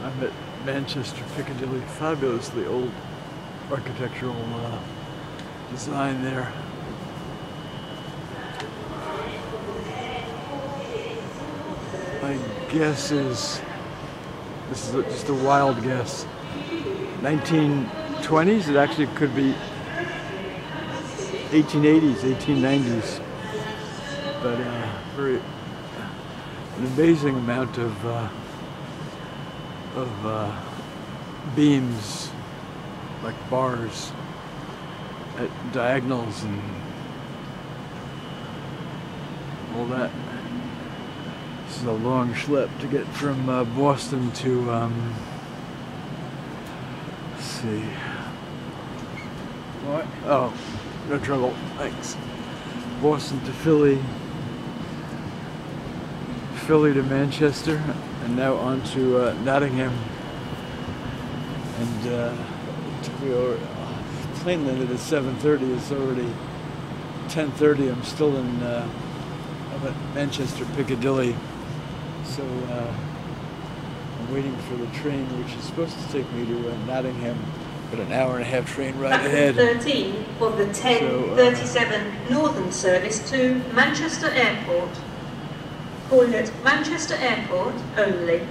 I'm at Manchester Piccadilly. Fabulously old architectural design there. My guess is, this is just a wild guess, 1920s. It actually could be 1880s, 1890s. But very an amazing amount of beams, like bars at diagonals and all that. This is a long schlep to get from Boston to, let's see. What? Oh, no trouble, thanks. Boston to Philly, Philly to Manchester, and now on to Nottingham. And we are plane landed at 7:30. It's already 10:30. I'm still in. I'm at Manchester Piccadilly, so I'm waiting for the train, which is supposed to take me to Nottingham, but an hour and a half train ride ahead. 13 of the 10:37 Northern service to Manchester Airport. Calling at Manchester Airport only.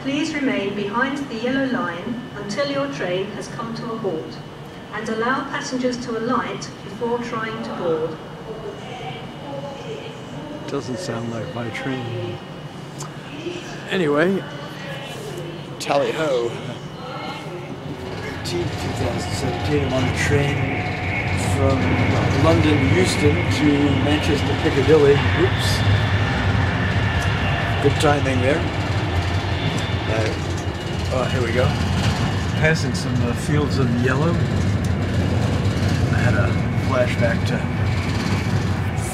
Please remain behind the yellow line until your train has come to a halt, and allow passengers to alight before trying to board. Doesn't sound like my train. Anyway, tally-ho. 2017, I'm on a train from London, Euston to Manchester Piccadilly. Oops. Good timing there. Oh, here we go. Passing some fields of yellow. I had a flashback to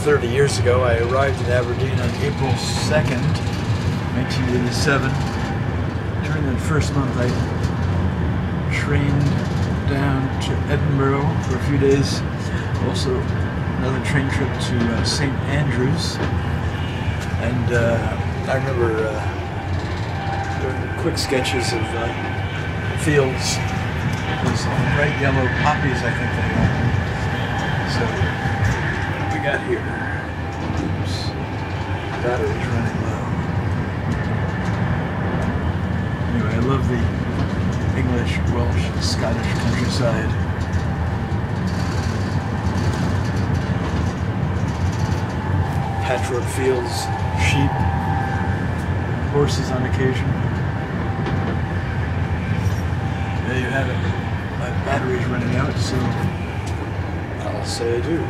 30 years ago. I arrived in Aberdeen on April 2nd, 1987. During that first month, I trained down to Edinburgh for a few days. Also, another train trip to St. Andrews. And I remember doing quick sketches of fields. Those bright yellow poppies, I think they are. So, what we got here? Oops. Battery's running low. Anyway, I love the English, Welsh, Scottish countryside. Patchwork fields, sheep, horses on occasion. There you have it. My battery's running out, so I'll say adieu.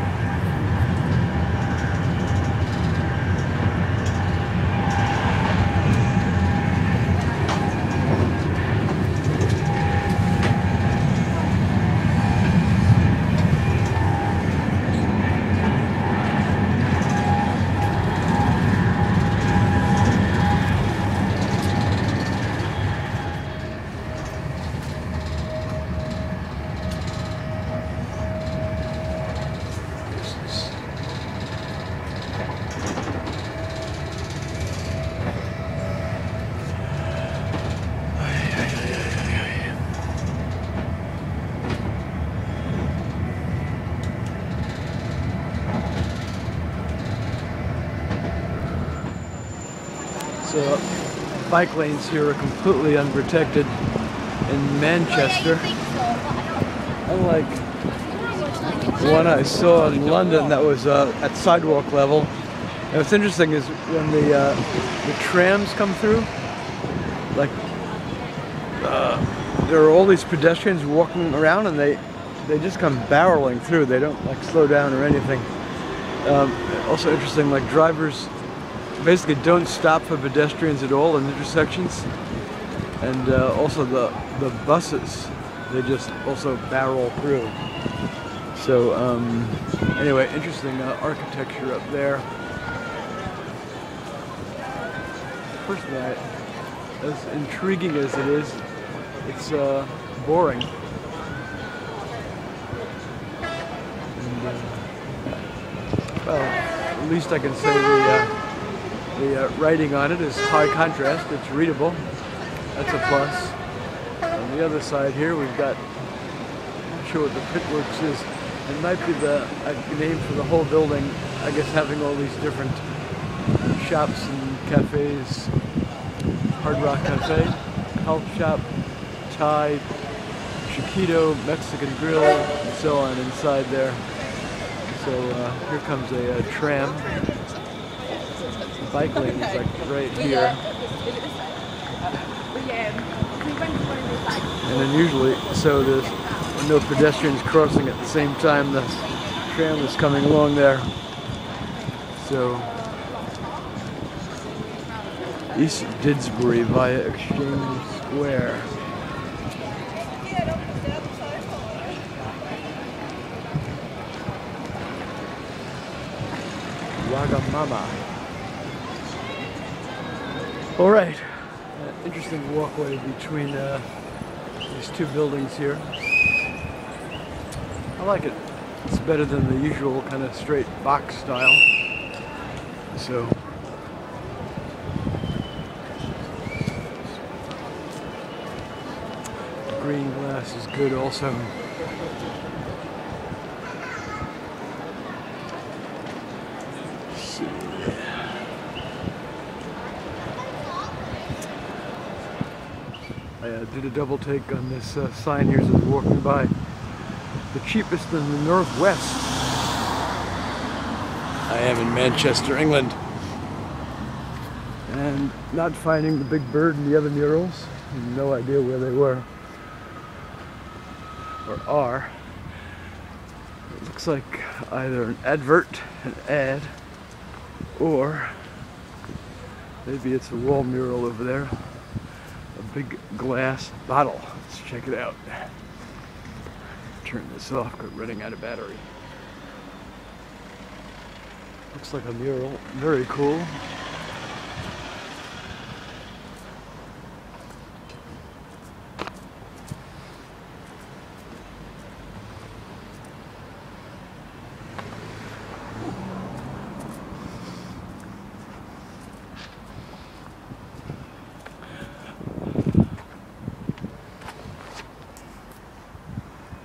So, bike lanes here are completely unprotected in Manchester. Unlike the one I saw in London that was at sidewalk level. And what's interesting is when the trams come through, like there are all these pedestrians walking around, and they just come barreling through. They don't like slow down or anything. Also interesting, like drivers basically don't stop for pedestrians at all in intersections, and also the buses, they just also barrel through. So anyway, interesting architecture up there. First of all, as intriguing as it is, it's boring. And, well, at least I can say the writing on it is high contrast. It's readable. That's a plus. On the other side here, we've got, I'm not sure what the Pitworks is. It might be the name for the whole building, I guess, having all these different shops and cafes. Hard Rock Cafe, health shop, Thai, Chiquito, Mexican grill, and so on inside there. So here comes a tram. The bike lane is like right here. And then usually, so there's no pedestrians crossing at the same time the tram is coming along there. So East Didsbury via Exchange Square. Wagamama. All right, interesting walkway between these two buildings here. I like it. It's better than the usual kind of straight box style. So green glass is good also. I did a double take on this sign here as I was walking by. The cheapest in the Northwest. I am in Manchester, England. And not finding the big bird and the other murals. No idea where they were. Or are. It looks like either an advert, an ad, or maybe it's a wall mural over there. A big glass bottle. Let's check it out. Turn this off, got running out of battery. Looks like a mural. Very cool.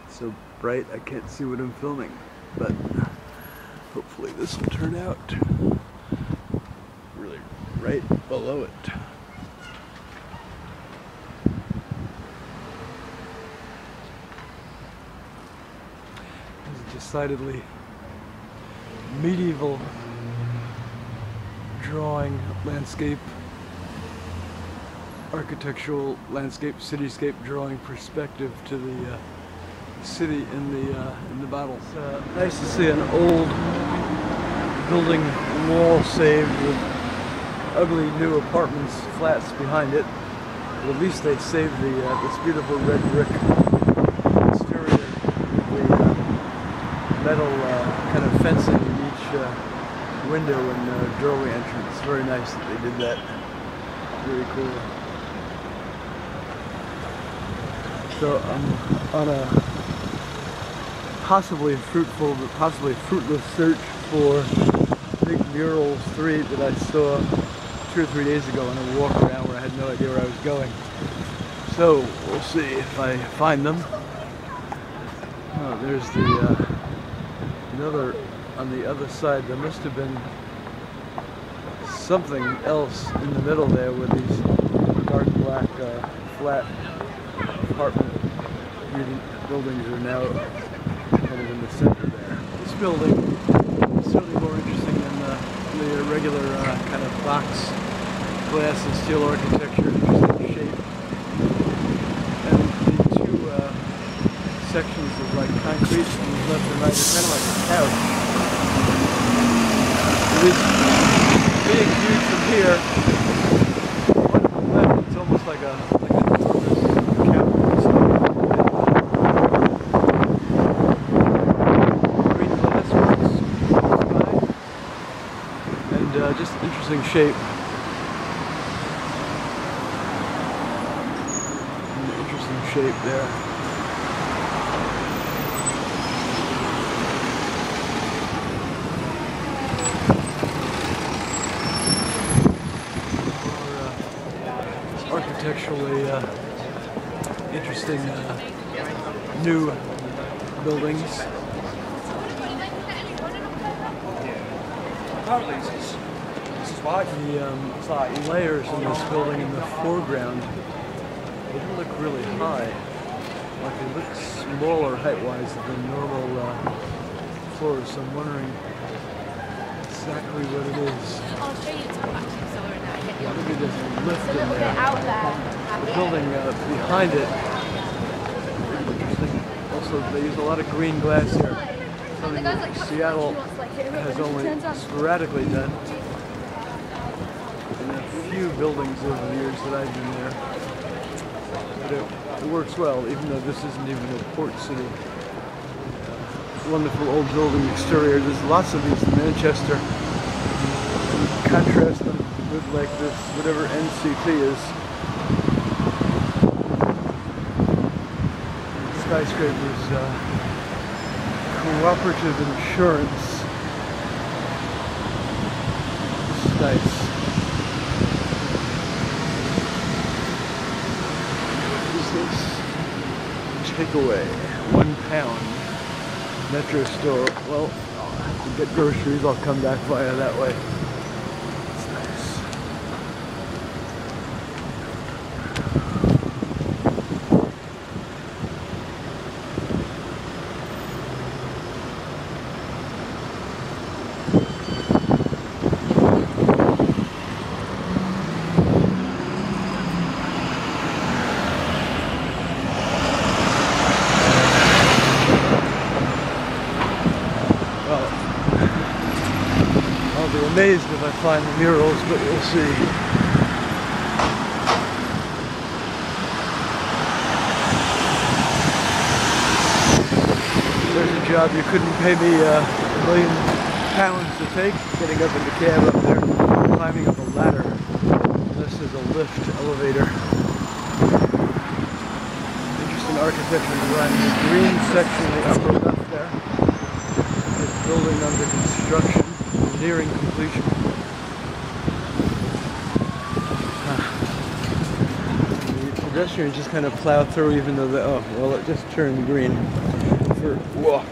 So bright I can't see what I'm filming, but hopefully this will turn out really right below it. It's a decidedly medieval drawing, landscape, architectural landscape, cityscape drawing perspective to the city in the bottle. It's nice to see an old building wall saved with ugly new apartments, flats behind it. But at least they saved this beautiful red brick exterior with the metal kind of fencing in each window and doorway entrance. Very nice that they did that. Really cool. So I'm on a possibly fruitful but possibly fruitless search for big murals 3 that I saw 2 or 3 days ago on a walk around where I had no idea where I was going. So we'll see if I find them. Oh, there's the another on the other side. There must have been something else in the middle there with these dark black flat apartment buildings are now kind of in the center there. This building is certainly more interesting than the regular kind of box glass and steel architecture, interesting shape. And the 2 sections of like concrete from left and right are kind of like a couch. It is being viewed from here. One on the left, it's almost like a just interesting shape. Interesting shape there. More architecturally interesting new buildings. The layers in this building in the foreground, they don't look really high. Like they look smaller height-wise than normal floors, so I'm wondering exactly what it is. I'll show you the top actually, so we're in that. Maybe there's a lift in there. Out there. The building behind it. Interesting. Also, they use a lot of green glass here. Something that Seattle has only sporadically done. In a few buildings over the years that I've been there. But it works well, even though this isn't even a port city. Wonderful old building exterior. There's lots of these in Manchester. Contrast them with like this, whatever NCP is. Skyscrapers, cooperative insurance. This is nice. What is this? Takeaway, £1. Metro store. Well, I'll have to get groceries. I'll come back via that way. It's nice. I'll be amazed if I find the murals, but we'll see. There's a job you couldn't pay me £1 million to take, getting up in the cab up there, climbing up a ladder. This is a lift elevator. Interesting architecture design. The green section in the upper left there. This building under construction. Nearing completion. The pedestrians just kind of plow through, even though it just turned green for walk.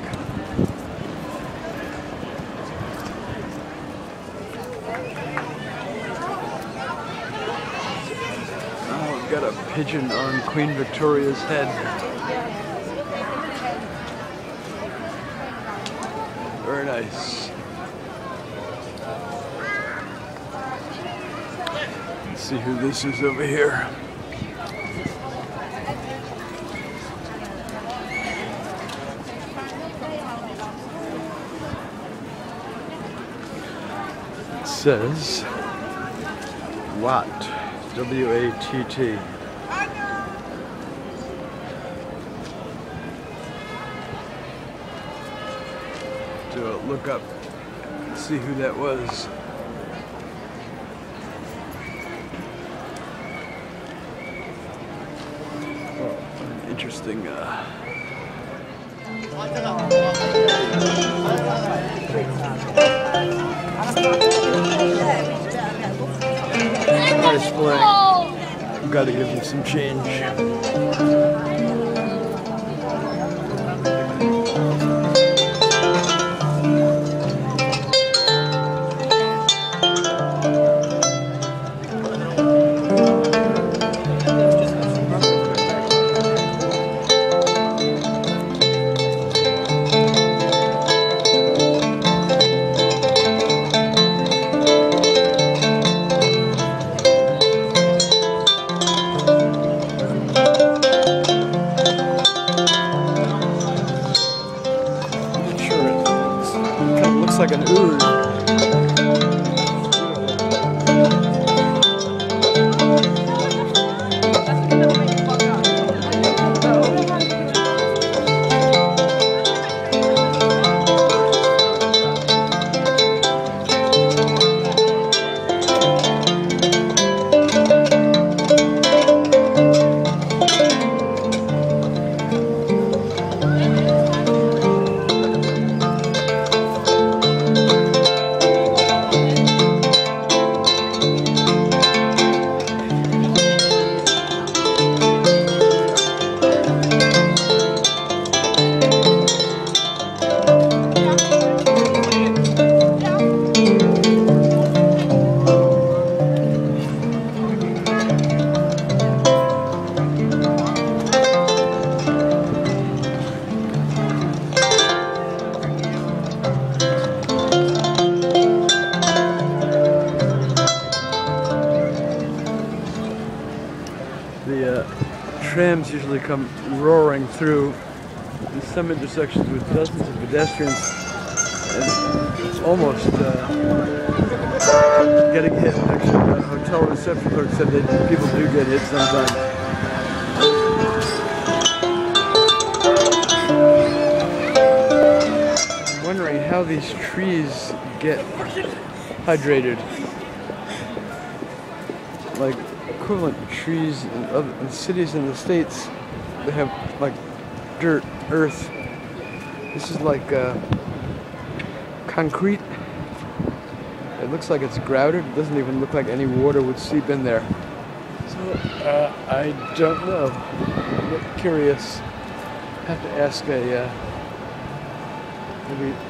Oh, we've got a pigeon on Queen Victoria's head. Very nice. See who this is over here. It says Watt, W-A-T-T. To look up, see who that was. Interesting. Nice play. I've got to give you some change. The trams usually come roaring through in some intersections with dozens of pedestrians and almost getting hit. Actually, the hotel reception clerk said that people do get hit sometimes. I'm wondering how these trees get hydrated. Like equivalent trees in cities in the States, they have like dirt, earth. This is like concrete. It looks like it's grouted. It doesn't even look like any water would seep in there. So I don't know. I'm curious. Have to ask maybe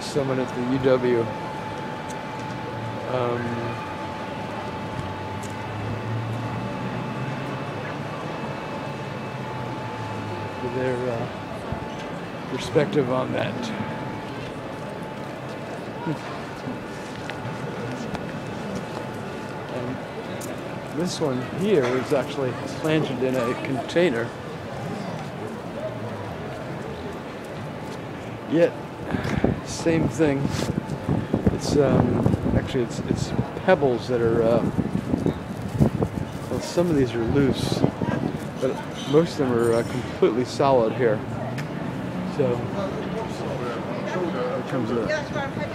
someone at the UW. For their perspective on that. And this one here is actually planted in a container. Yet, same thing. It's actually it's pebbles that are. Well, some of these are loose, but most of them are completely solid here. So here comes a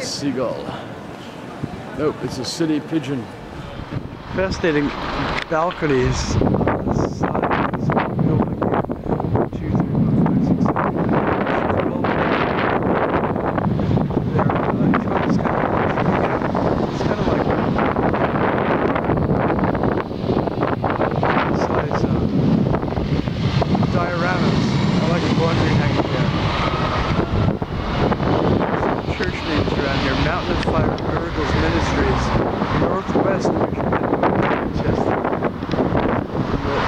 seagull. Nope, it's a city pigeon. Fascinating balconies on the side of this building here. 2, 3, 4, 5, 6, 7, 8. It's kind of like size dioramas. I like the laundry hanging there. Some church names around here. Mountain of Fire Miracles Ministries, Northwest Manchester. The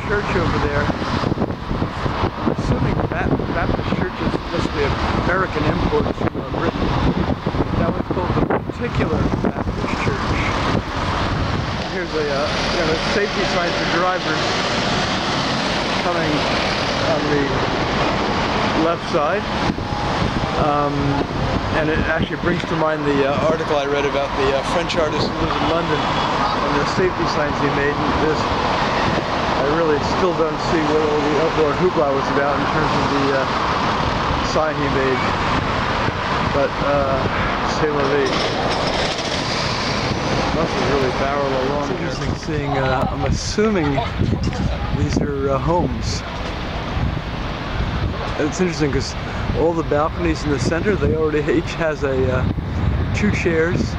church over there, I'm assuming Baptist churches must be an American import from Britain. That was called the Particular Baptist Church. Here's a safety sign for drivers coming on the left side. And it actually brings to mind the article I read about the French artist who lives in London and the safety signs he made. And this, I really still don't see what all the uproar and hoopla was about in terms of the sign he made. But c'est la vie. Must have really barreled along. It's interesting seeing. I'm assuming these are homes. And it's interesting because all the balconies in the center, they already each has a 2 chairs.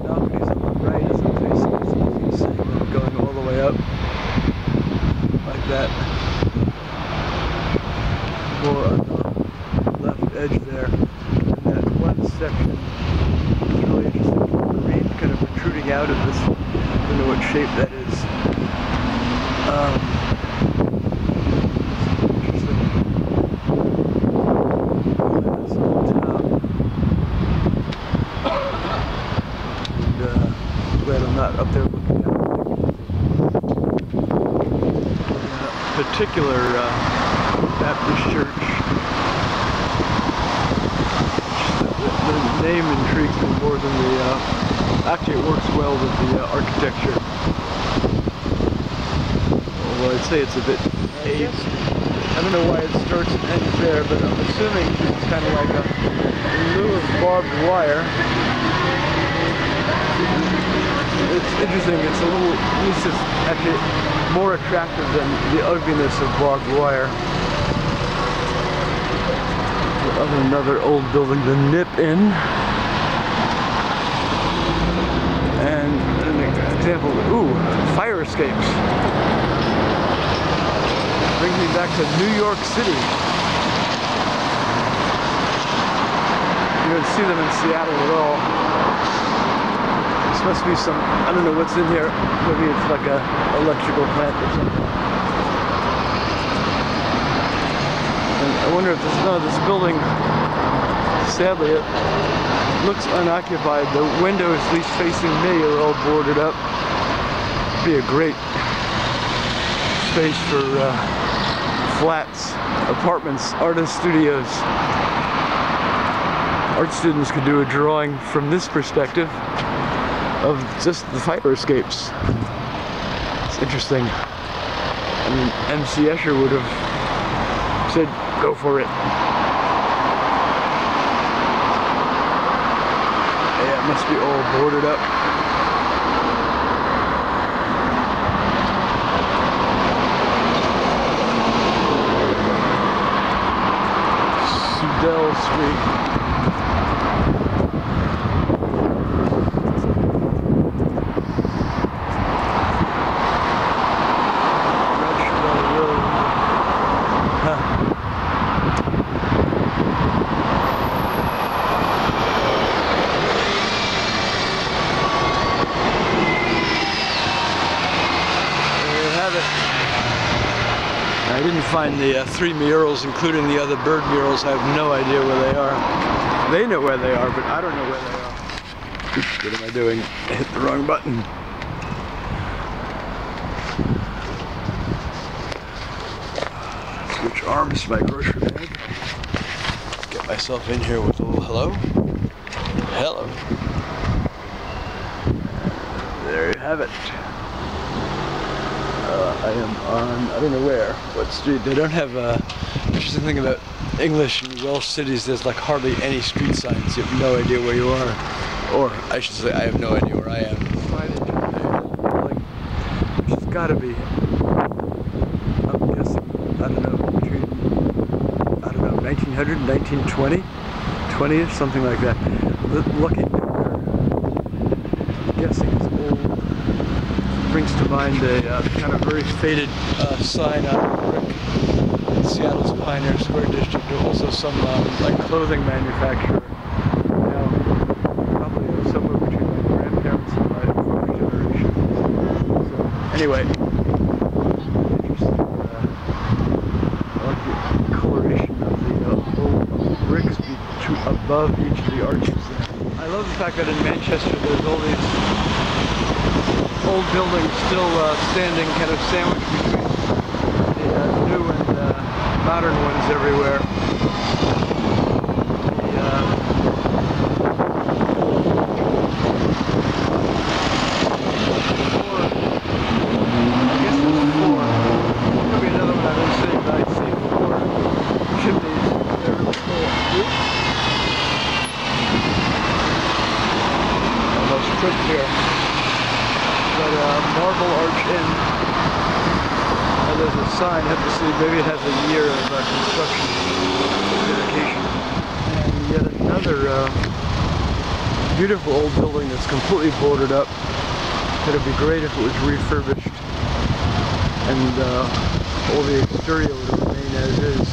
Balconies on the right as I'm facing it, so you can see them going all the way up like that. More on the left edge there. And that one section is really interesting. Green kind of protruding out of this. I don't know what shape that is. Up there looking at Particular Baptist Church. The name intrigues me more than the actually it works well with the architecture. Although I'd say it's a bit aged. I don't know why it starts and ends there, but I'm assuming it's kind of like in lieu of barbed wire. It's interesting, it's a little, at least it's actually more attractive than the ugliness of barbed wire. Another old building, the Nip Inn. And an example, fire escapes. Brings me back to New York City. You don't see them in Seattle at all. This must be some, I don't know what's in here. Maybe it's like a electrical plant or something. And I wonder if this building, sadly, looks unoccupied. The windows, at least facing me, are all boarded up. Be a great space for flats, apartments, artist studios. Art students could do a drawing from this perspective of just the fire escapes. It's interesting. I mean, MC Escher would have said, go for it. Yeah, it must be all boarded up. Sudell Street. I didn't find the 3 murals, including the other bird murals. I have no idea where they are. They know where they are, but I don't know where they are. Oops, what am I doing? I hit the wrong button. Switch arms to my grocery bag. Get myself in here with a little hello. Hello. There you have it. I am on, I don't know where, what street. They don't have interesting thing about English and Welsh cities, there's like hardly any street signs. You have no idea where you are. Or, I should say, I have no idea where I am. Which has got to be, I'm guessing, I don't know, between, 1900 and 1920? 20ish, something like that. Looking at I'm guessing it's old. Brings to mind a kind of very faded sign on brick in Seattle's Pioneer Square district. There's also some like clothing manufacturer now, probably somewhere between my grandparents and my father's generation. So anyway, interesting. I like the coloration of the old bricks above each of the arches there. I love the fact that in Manchester there's all these old buildings still standing, kind of sandwiched between the new and modern ones everywhere. I guess there's 4. Could be another one I didn't see, but I've seen 4 chimneys. They're really cool. Almost tripped here. But marble arch in. There's a sign, I have to see, maybe it has a year of construction dedication. And yet another beautiful old building that's completely boarded up. It would be great if it was refurbished and all the exterior would remain as is.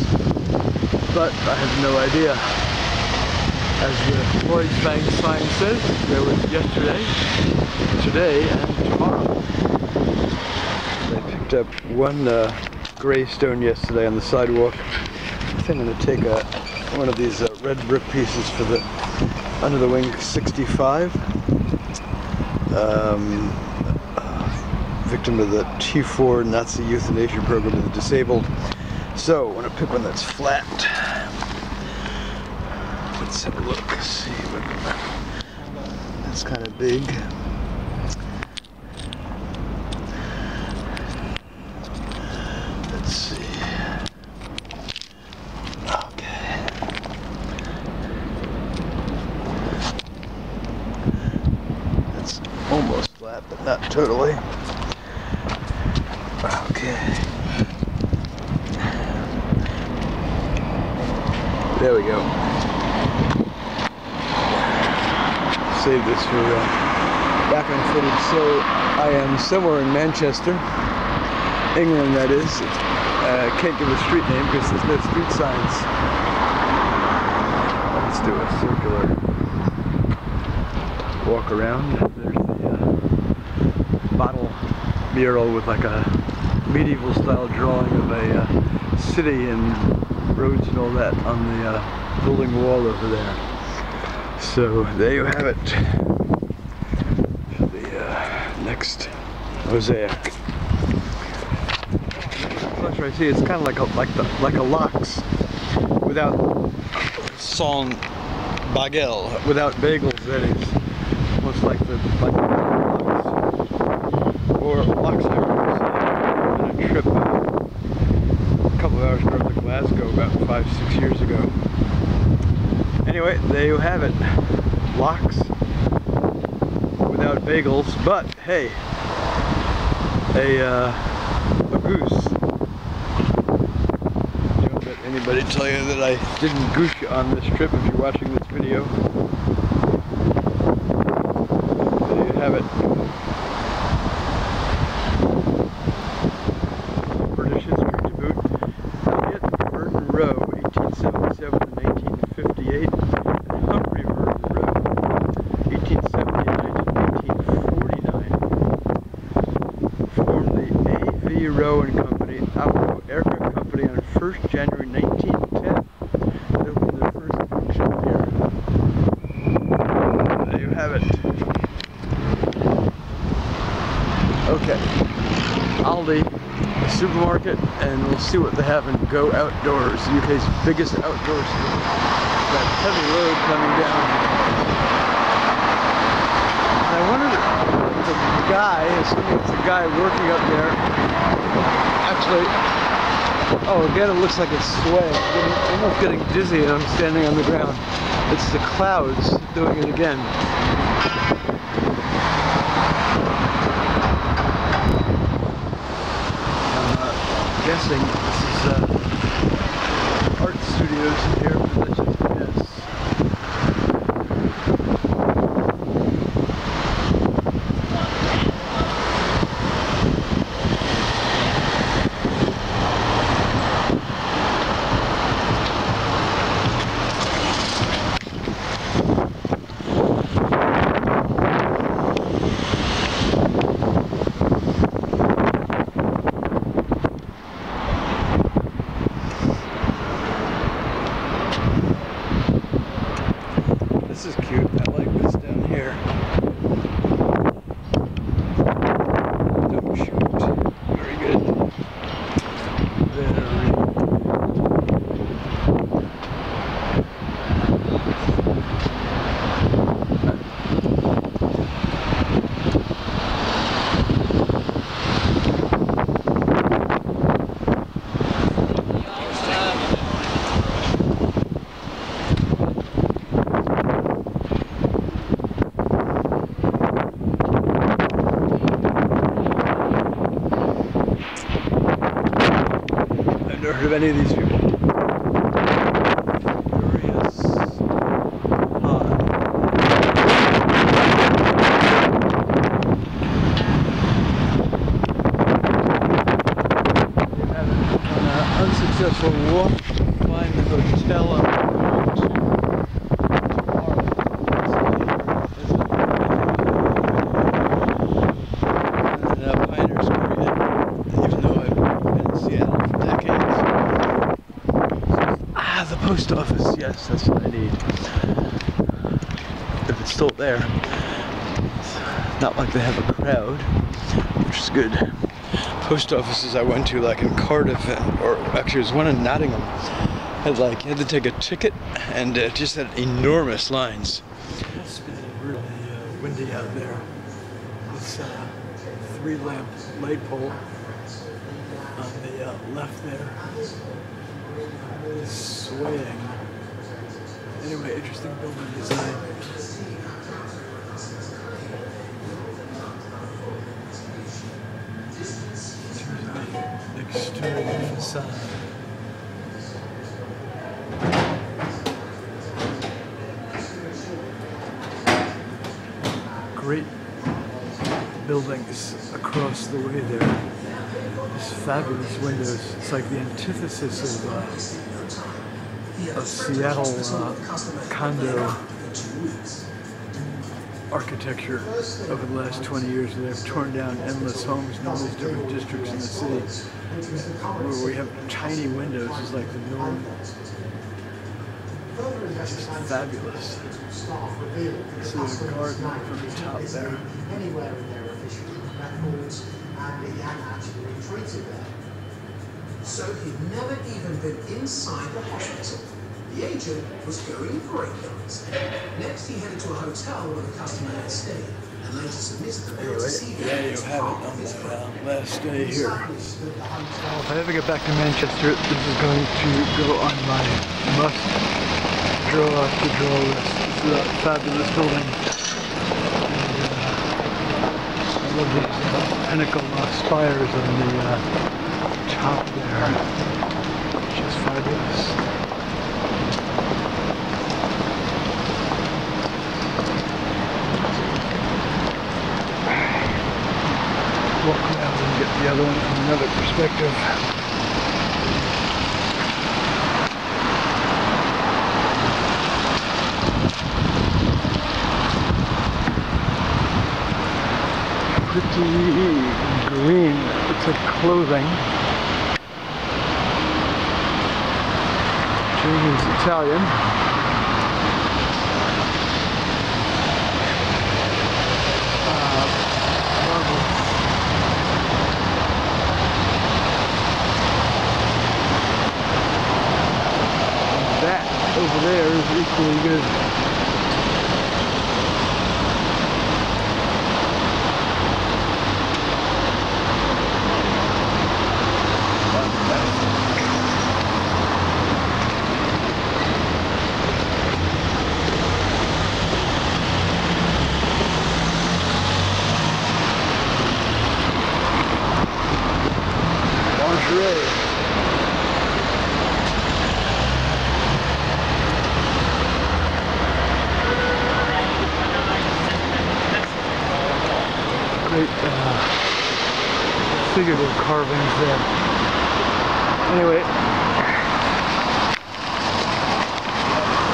But I have no idea. As the Lloyd's Bank sign says, there was yesterday, today, and tomorrow. I picked up one gray stone yesterday on the sidewalk. I think I'm going to take one of these red brick pieces for the Under the Wing 65. Victim of the T4 Nazi euthanasia program of the disabled. So I want to pick one that's flat. Let's have a look, see what that's kind of big. Let's see. Okay. That's almost flat, but not totally. Okay. There we go. Save this for background footage. So I am somewhere in Manchester, England that is. Can't give a street name because there's no street signs. Let's do a circular walk around. There's the bottle mural with like a medieval style drawing of a city and roads and all that on the building wall over there. So there you have it. The next mosaic. I see it's kind of like a lox without sans bagel, without bagels. That is almost like the lox or lox I was on a trip a couple of hours north of Glasgow about 5-6 years ago. Anyway, there you have it. Lox without bagels, but hey, a goose. Don't let anybody tell you that I didn't goose you on this trip if you're watching this video. There you have it. British history to boot. Elliot Burton Row, 1877 to 1958. And Humphrey Burton Row, 1870 to 1949. Formed the A.V. Row and Company, Apollo Aircraft Company on 1st January 1910. They opened their first function here. There you have it. Okay, Aldi, the supermarket, and we'll see what they have in Go Outdoors, the UK's biggest outdoor store. That heavy load coming down. And I wonder if the guy, assuming it's the guy working up there, actually, oh, again it looks like it's swaying. I'm almost getting dizzy and I'm standing on the ground. It's the clouds doing it again. Guessing this is art studios here, but that's just a guess. This is cute. I like this down here. Don't shoot. Very good. Very never heard of any of these people. Curious. We have an unsuccessful walk to find the hotel I'm going to tomorrow. Piners Korea, even though I've been in Seattle for decades. The post office, yes, that's what I need. If it's still there. It's not like they have a crowd, which is good. Post offices I went to, like in Cardiff, or actually there's one in Nottingham, had you had to take a ticket, and just had enormous lines. It must be really windy out there. This 3-lamp light pole on the left there is swaying. Anyway, interesting building design. Exterior facade. Great buildings across the way there. These fabulous windows. It's like the antithesis of Seattle condo architecture over the last 20 years. They've torn down endless homes in all these different districts in the city, where we have tiny windows is like the norm. just fabulous. See the garden from the top there. Anywhere in their official records, and he hadn't actually been treated there. So he'd never even been inside the hospital. The agent was going great guns. Next, he headed to a hotel where the customer had stayed, and later submitted the bill to Segan. There you have it on my last day here. If I ever get back to Manchester, this is going to go on my must-draw list. This is a fabulous building. And, I love these pinnacle spires on the top there. Just fabulous. Walk around and get the other one from another perspective. Pretty green. It's like clothing. Chinese Italian. Over there is equally good. Lingerie. Great figurative carvings there. Anyway,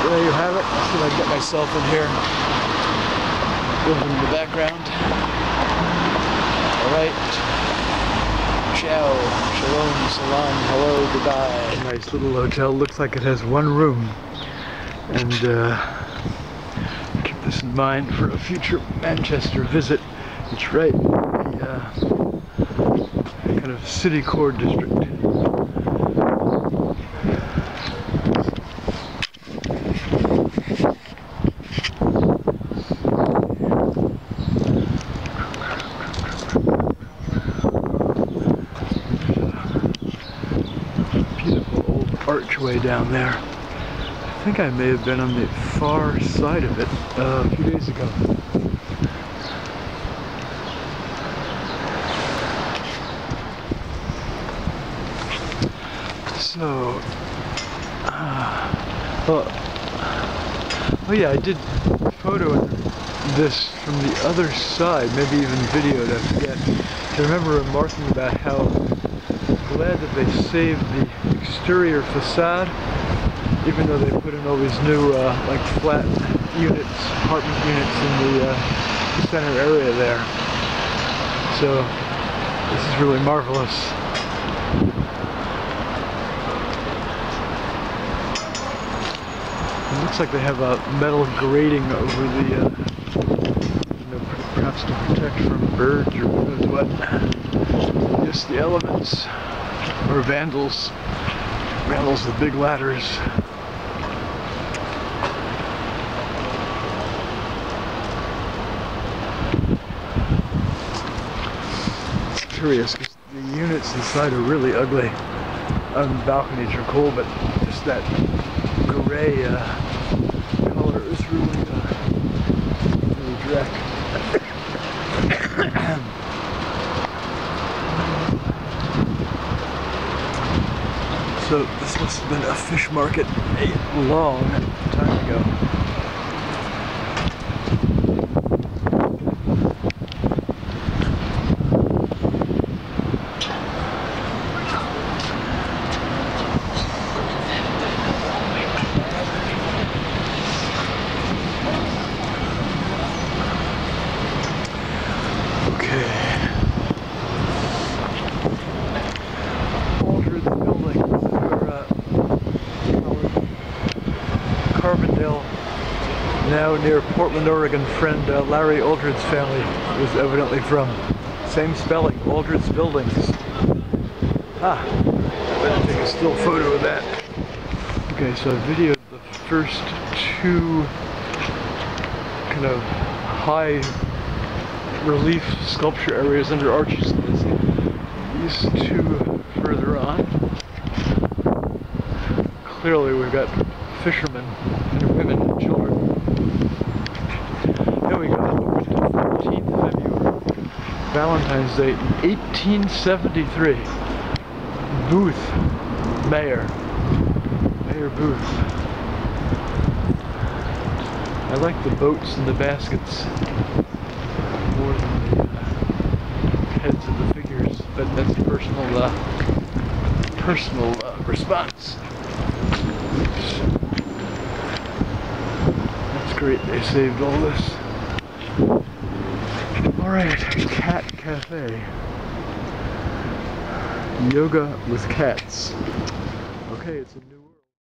there you have it. See if I can get myself in here. Building in the background. Alright. Ciao. Shalom. Salam. Hello. Goodbye. Nice little hotel. Looks like it has one room. And keep this in mind for a future Manchester visit. It's right in the kind of city core district. Beautiful old archway down there. I think I may have been on the far side of it a few days ago. So, oh yeah, I did photo this from the other side, maybe even videoed, I forget. I remember remarking about how glad that they saved the exterior facade, even though they put in all these new like flat units, apartment units in the center area there. So this is really marvelous. It looks like they have a metal grating over the, you know, perhaps to protect from birds or who knows what. Just the elements, or vandals. Vandals with big ladders. It's curious because the units inside are really ugly. The balconies are cool, but just that gray color is really, really direct. So this must have been a fish market a long time ago. Carbon near Portland, Oregon friend Larry Aldridge's family was evidently from. Same spelling, Aldridge's Buildings. Ah, I better take a still photo of that. Okay, so I videoed the first two kind of high relief sculpture areas under arches. These two further on. Clearly we've got fishermen and women and children. There we go, over to 14th February, Valentine's Day, 1873. Booth, Mayor Booth. I like the boats and the baskets more than the heads of the figures, but that's a personal response. Oops. That's great, they saved all this. Alright, Cat Cafe. Yoga with cats. Okay, it's a